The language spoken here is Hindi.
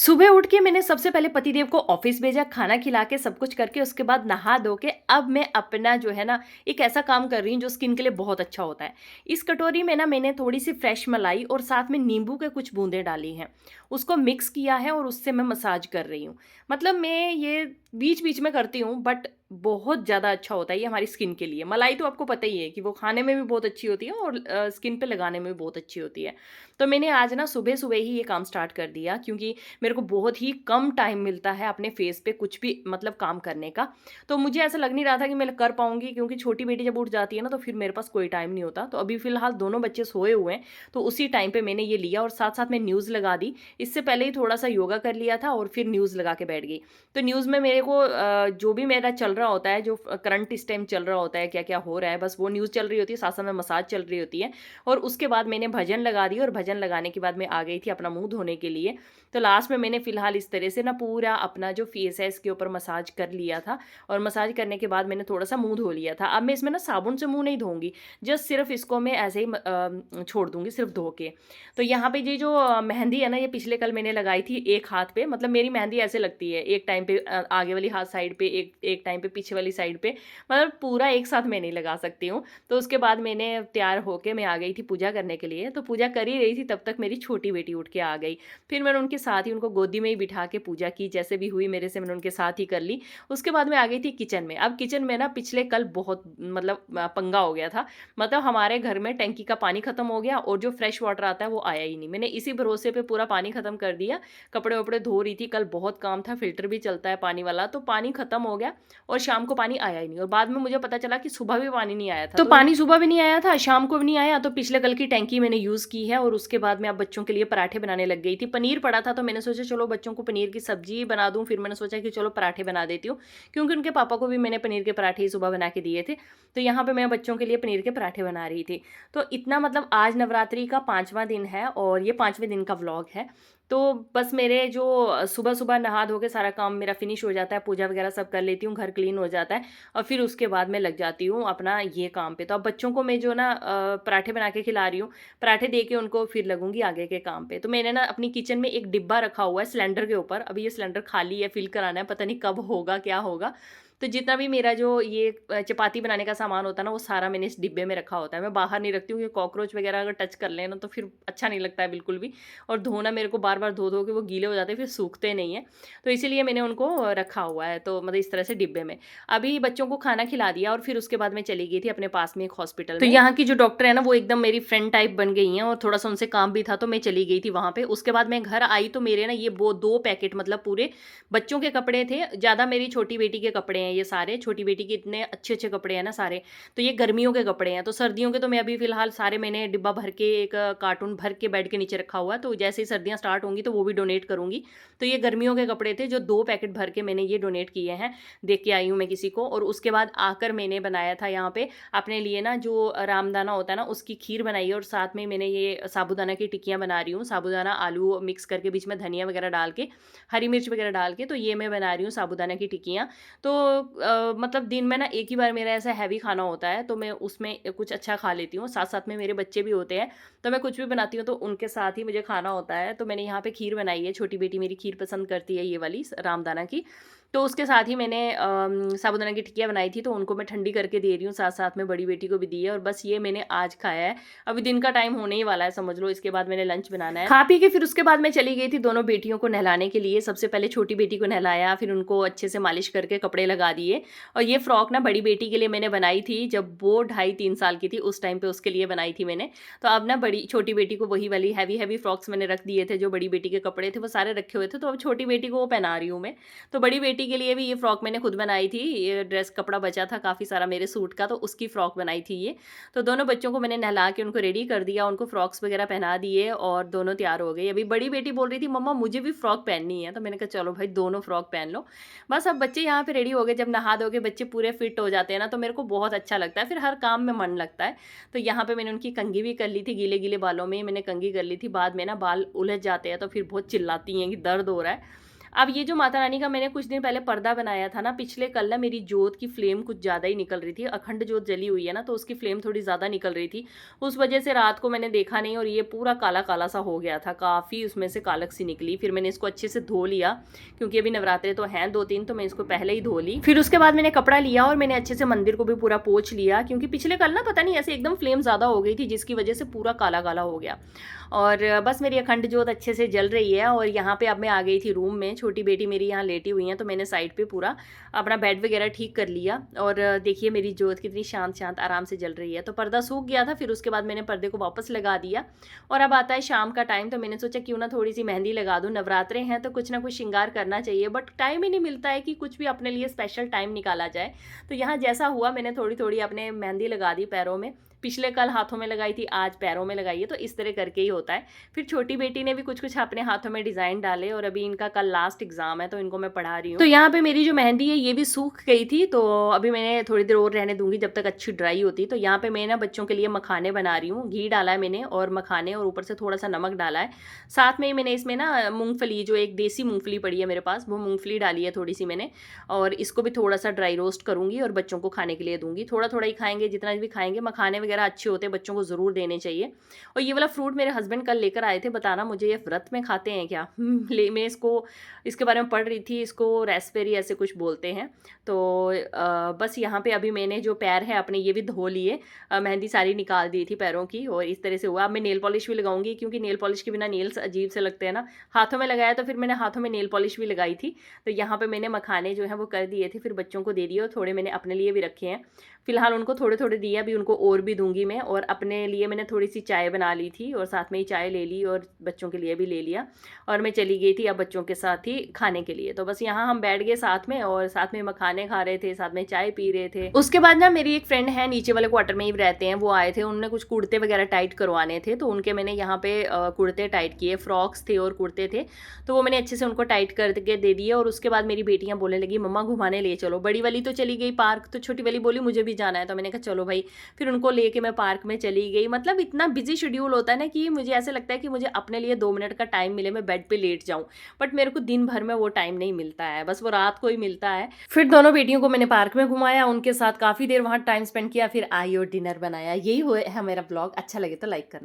सुबह उठ के मैंने सबसे पहले पतिदेव को ऑफिस भेजा, खाना खिला के सब कुछ करके उसके बाद नहा धो के अब मैं अपना जो है ना एक ऐसा काम कर रही हूँ जो स्किन के लिए बहुत अच्छा होता है। इस कटोरी में ना मैंने थोड़ी सी फ्रेश मलाई और साथ में नींबू के कुछ बूंदें डाली हैं। उसको मिक्स किया है और उससे मैं मसाज कर रही हूँ। मतलब मैं ये बीच-बीच में करती हूँ बट बहुत ज़्यादा अच्छा होता है ये हमारी स्किन के लिए। मलाई तो आपको पता ही है कि वो खाने में भी बहुत अच्छी होती है और स्किन पे लगाने में भी बहुत अच्छी होती है। तो मैंने आज ना सुबह-सुबह ही ये काम स्टार्ट कर दिया क्योंकि मेरे को बहुत ही कम टाइम मिलता है अपने फेस पे कुछ भी मतलब काम करने का। तो मुझे ऐसा लग नहीं रहा था कि मैं कर पाऊँगी क्योंकि छोटी बेटी जब उठ जाती है ना तो फिर मेरे पास कोई टाइम नहीं होता। तो अभी फ़िलहाल दोनों बच्चे सोए हुए हैं, तो उसी टाइम पे मैंने ये लिया और साथ-साथ में न्यूज़ लगा दी। इससे पहले ही थोड़ा-सा योगा कर लिया था और फिर न्यूज़ लगा के बैठ गई। तो न्यूज़ में मेरे को जो भी मेरा चल रहा होता है, जो करंट इस टाइम चल रहा होता है, क्या-क्या हो रहा है, बस वो न्यूज़ चल रही होती है, साथ-साथ में मसाज चल रही होती है। और उसके बाद मैंने भजन लगा दिए और भजन लगाने के बाद मैं आ गई थी अपना मुँह धोने के लिए। तो लास्ट में मैंने फ़िलहाल इस तरह से ना पूरा अपना जो फेस है इसके ऊपर मसाज कर लिया था और मसाज करने के बाद मैंने थोड़ा-सा मुँह धो लिया था। अब मैं इसमें ना साबुन से मुँह नहीं धोऊँगी, जस्ट सिर्फ़ इसको मैं ऐसे ही छोड़ दूँगी सिर्फ़ धो के। तो यहाँ पे ये जो मेहंदी है ना, ये पिछले कल मैंने लगाई थी एक हाथ पे, मतलब मेरी मेहंदी ऐसे लगती है, एक टाइम पे आगे वाली हाथ साइड पे, एक एक टाइम पे पीछे वाली साइड पे, मतलब पूरा एक साथ मैं नहीं लगा सकती हूँ। तो उसके बाद मैंने तैयार होके मैं आ गई थी पूजा करने के लिए। तो पूजा कर ही रही थी तब तक मेरी छोटी बेटी उठ के आ गई। फिर मैंने उनके साथ ही उनको गोदी में ही बिठा के पूजा की, जैसे भी हुई मेरे से मैंने उनके साथ ही कर ली। उसके बाद मैं आ गई थी किचन में। अब किचन में ना पिछले कल बहुत मतलब पंगा हो गया था। मतलब हमारे घर में टंकी का पानी खत्म हो गया और जो फ्रेश वाटर आता है वो आया ही नहीं। मैंने इसी भरोसे पे पूरा पानी खत्म कर दिया। कपड़े-वपड़े धो रही थी, कल बहुत काम था, फ़िल्टर भी चलता है पानी वाला, तो पानी खत्म हो गया और शाम को पानी आया ही नहीं और बाद में मुझे पता चला कि सुबह भी पानी नहीं आया था। तो पानी सुबह भी नहीं आया था, शाम को भी नहीं आया, तो पिछले कल की टैंकी मैंने यूज़ की है और उसके बाद मैं अब बच्चों के लिए पराठे बनाने लग गई थी। पनीर पड़ा था तो मैंने सोचा चलो बच्चों को पनीर की सब्ज़ी बना दूँ, फिर मैंने सोचा कि चलो पराठे बना देती हूँ, क्योंकि उनके पापा को भी मैंने पनीर के पराठे ही सुबह बना के दिए थे। तो यहाँ पे मैं बच्चों के लिए पनीर के पराठे बना रही थी। तो इतना मतलब आज नवरात्रि का 5वाँ दिन है और ये 5वें दिन का व्लॉग है। तो बस मेरे जो सुबह-सुबह नहा धो के सारा काम मेरा फिनिश हो जाता है, पूजा वगैरह सब कर लेती हूँ, घर क्लीन हो जाता है और फिर उसके बाद मैं लग जाती हूँ अपना ये काम पे। तो अब बच्चों को मैं जो ना पराठे बना के खिला रही हूँ, पराठे दे के उनको फिर लगूँगी आगे के काम पे। तो मैंने ना अपनी किचन में एक डिब्बा रखा हुआ है सिलेंडर के ऊपर, अभी ये सिलेंडर खाली है, फिल कराना है, पता नहीं कब होगा, क्या होगा। तो जितना भी मेरा जो ये चपाती बनाने का सामान होता है ना, वो सारा मैंने इस डिब्बे में रखा होता है। मैं बाहर नहीं रखती हूँ क्योंकि कॉकरोच वगैरह अगर टच कर लें ना तो फिर अच्छा नहीं लगता है बिल्कुल भी और धोना मेरे को बार-बार धो-धो के वो गीले हो जाते हैं, फिर सूखते नहीं हैं। तो इसीलिए मैंने उनको रखा हुआ है, तो मतलब इस तरह से डिब्बे में। अभी बच्चों को खाना खिला दिया और फिर उसके बाद मैं चली गई थी अपने पास में एक हॉस्पिटल तो में। यहाँ की जो डॉक्टर है ना, वो एकदम मेरी फ्रेंड टाइप बन गई हैं और थोड़ा-सा उनसे काम भी था, तो मैं चली गई थी वहाँ पे। उसके बाद मैं घर आई तो मेरे ना ये वो 2 पैकेट मतलब पूरे बच्चों के कपड़े थे, ज़्यादा मेरी छोटी बेटी के कपड़े हैं ये सारे, छोटी बेटी के इतने अच्छे-अच्छे कपड़े हैं ना सारे, तो ये गर्मियों के कपड़े हैं। तो सर्दियों के तो मैं अभी फ़िलहाल सारे मैंने डिब्बा भर के एक कार्टून भर के बेड के नीचे रखा हुआ है, तो जैसे ही सर्दियाँ स्टार्ट होंगी तो वो भी डोनेट करूँगी। तो ये गर्मियों के कपड़े थे जो 2 पैकेट भर के मैंने ये डोनेट किए हैं, दे के आई हूँ मैं किसी को और उसके बाद आकर मैंने बनाया था यहाँ पे अपने लिए ना जो रामदाना होता है ना उसकी खीर बनाई है और साथ में मैंने ये साबूदाना की टिक्कियाँ बना रही हूँ। साबूदाना, आलू मिक्स करके बीच में धनिया वगैरह डाल के, हरी मिर्च वगैरह डाल के, तो ये मैं बना रही हूँ साबूदाना की टिक्कियाँ। तो मतलब दिन में ना एक ही बार मेरा ऐसा हैवी खाना होता है तो मैं उसमें कुछ अच्छा खा लेती हूँ। साथ-साथ में मेरे बच्चे भी होते हैं, तो मैं कुछ भी बनाती हूँ तो उनके साथ ही मुझे खाना होता है। तो मैंने यहाँ पे खीर बनाई है, छोटी बेटी मेरी खीर पसंद करती है ये वाली रामदाना की। तो उसके साथ ही मैंने साबूदाना की टिक्कियाँ बनाई थी तो उनको मैं ठंडी करके दे रही हूँ, साथ-साथ में बड़ी बेटी को भी दी है और बस ये मैंने आज खाया है। अभी दिन का टाइम होने ही वाला है समझ लो, इसके बाद मैंने लंच बनाना है। खा पी के फिर उसके बाद मैं चली गई थी दोनों बेटियों को नहलाने के लिए। सबसे पहले छोटी बेटी को नहलाया, फिर उनको अच्छे से मालिश करके कपड़े लगा दिए और ये फ्रॉक ना बड़ी बेटी के लिए मैंने बनाई थी जब वो 2.5-3 साल की थी, उस टाइम पे उसके लिए बनाई थी मैंने। तो अब ना बड़ी छोटी बेटी को वही वाली हैवी फ्रॉक्स मैंने रख दिए थे, जो बड़ी बेटी के कपड़े थे वो सारे रखे हुए थे, तो अब छोटी बेटी को वो पहना रही हूँ मैं। तो बड़ी बेटी के लिए भी ये फ्रॉक मैंने खुद बनाई थी, ये ड्रेस कपड़ा बचा था काफ़ी सारा मेरे सूट का, तो उसकी फ्रॉक बनाई थी ये। तो दोनों बच्चों को मैंने नहला के उनको रेडी कर दिया, उनको फ्रॉक्स वगैरह पहना दिए और दोनों तैयार हो गई। अभी बड़ी बेटी बोल रही थी मम्मा मुझे भी फ्रॉक पहननी है, तो मैंने कहा चलो भाई दोनों फ्रॉक पहन लो। बस अब बच्चे यहाँ पे रेडी हो गए, जब नहा धो के बच्चे पूरे फिट हो जाते हैं ना तो मेरे को बहुत अच्छा लगता है, फिर हर काम में मन लगता है। तो यहाँ पे मैंने उनकी कंघी भी कर ली थी, गीले-गीले बालों में मैंने कंघी कर ली थी, बाद में ना बाल उलझ जाते हैं तो फिर बहुत चिल्लाती हैं कि दर्द हो रहा है। अब ये जो माता रानी का मैंने कुछ दिन पहले पर्दा बनाया था ना, पिछले कल ना मेरी जोत की फ्लेम कुछ ज़्यादा ही निकल रही थी। अखंड जोत जली हुई है ना, तो उसकी फ्लेम थोड़ी ज़्यादा निकल रही थी। उस वजह से रात को मैंने देखा नहीं और ये पूरा काला-काला सा हो गया था, काफ़ी उसमें से कालक सी निकली। फिर मैंने इसको अच्छे से धो लिया, क्योंकि अभी नवरात्रे तो हैं 2-3, तो मैं इसको पहले ही धो ली। फिर उसके बाद मैंने कपड़ा लिया और मैंने अच्छे से मंदिर को भी पूरा पोंछ लिया, क्योंकि पिछले कल ना पता नहीं ऐसे एकदम फ्लेम ज़्यादा हो गई थी, जिसकी वजह से पूरा काला-काला हो गया। और बस मेरी अखंड जोत अच्छे से जल रही है और यहाँ पे अब मैं आ गई थी रूम में। छोटी बेटी मेरी यहाँ लेटी हुई है, तो मैंने साइड पे पूरा अपना बेड वगैरह ठीक कर लिया। और देखिए मेरी जोत कितनी शांत शांत आराम से जल रही है। तो पर्दा सूख गया था, फिर उसके बाद मैंने पर्दे को वापस लगा दिया। और अब आता है शाम का टाइम, तो मैंने सोचा क्यों ना थोड़ी सी मेहंदी लगा दूँ। नवरात्रे हैं तो कुछ ना कुछ श्रृंगार करना चाहिए, बट टाइम ही नहीं मिलता है कि कुछ भी अपने लिए स्पेशल टाइम निकाला जाए। तो यहाँ जैसा हुआ, मैंने थोड़ी थोड़ी अपने मेहंदी लगा दी पैरों में। पिछले कल हाथों में लगाई थी, आज पैरों में लगाई है, तो इस तरह करके ही होता है। फिर छोटी बेटी ने भी कुछ कुछ अपने हाथों में डिज़ाइन डाले और अभी इनका कल लास्ट एग्जाम है, तो इनको मैं पढ़ा रही हूँ। तो यहाँ पे मेरी जो मेहंदी है ये भी सूख गई थी, तो अभी मैंने थोड़ी देर और रहने दूंगी जब तक अच्छी ड्राई होती। तो यहाँ पे मैं ना बच्चों के लिए मखाने बना रही हूँ। घी डाला है मैंने और मखाने, और ऊपर से थोड़ा सा नमक डाला है। साथ में ही मैंने इसमें ना मूंगफली, जो एक देसी मूंगफली पड़ी है मेरे पास, वो मूंगफली डाली है थोड़ी सी मैंने। और इसको भी थोड़ा सा ड्राई रोस्ट करूंगी और बच्चों को खाने के लिए दूंगी। थोड़ा थोड़ा ही खाएंगे, जितना भी खाएंगे। मखाने वगैरह अच्छे होते हैं, बच्चों को ज़रूर देने चाहिए। और ये वाला फ्रूट मेरे हस्बैंड कल लेकर आए थे, बताना मुझे ये व्रत में खाते हैं क्या? मैं इसको, इसके बारे में पढ़ रही थी, इसको रास्पबेरी ऐसे कुछ बोलते हैं। तो बस यहाँ पे अभी मैंने जो पैर है अपने ये भी धो लिए, मेहंदी सारी निकाल दी थी पैरों की, और इस तरह से हुआ। अब मैं नेल पॉलिश भी लगाऊंगी, क्योंकि नेल पॉलिश के बिना नेल्स अजीब से लगते हैं ना। हाथों में लगाया तो फिर मैंने हाथों में नेल पॉलिश भी लगाई थी। तो यहाँ पे मैंने मखाने जो है वो कर दिए थे, फिर बच्चों को दे दिए और थोड़े मैंने अपने लिए भी रखे हैं। फिलहाल उनको थोड़े थोड़े दिए, अभी उनको और भी दूंगी मैं। और अपने लिए मैंने थोड़ी सी चाय बना ली थी और साथ में ही चाय ले ली और बच्चों के लिए भी ले लिया। और मैं चली गई थी अब बच्चों के साथ ही खाने के लिए। तो बस यहाँ हम बैठ गए साथ में और साथ में मखाने खा रहे थे, साथ में चाय पी रहे थे। उसके बाद ना मेरी एक फ्रेंड है, नीचे वाले क्वार्टर में ही रहते हैं, वो आए थे। उन्होंने कुछ कुर्ते वगैरह टाइट करवाने थे, तो उनके मैंने यहाँ पे कुर्ते टाइट किए। फ्रॉक्स थे और कुर्ते थे, तो वो मैंने अच्छे से उनको टाइट करके दे दिए। और उसके बाद मेरी बेटियां बोलने लगी मम्मा घुमाने ले चलो। बड़ी वाली तो चली गई पार्क, तो छोटी वाली बोली मुझे भी जाना है, तो मैंने कहा चलो भाई। फिर उनको लेके मैं पार्क में चली गई। मतलब इतना बिजी शेड्यूल होता है ना कि मुझे ऐसे लगता है कि मुझे अपने लिए 2 मिनट का टाइम मिले, मैं बेड पे लेट जाऊं। बट मेरे को दिन भर में वो टाइम नहीं मिलता है, बस वो रात को ही मिलता है। फिर दोनों बेटियों को मैंने पार्क में घुमाया, उनके साथ काफ़ी देर वहाँ टाइम स्पेंड किया, फिर आई और डिनर बनाया। यही है मेरा ब्लॉग। अच्छा लगे तो लाइक करना।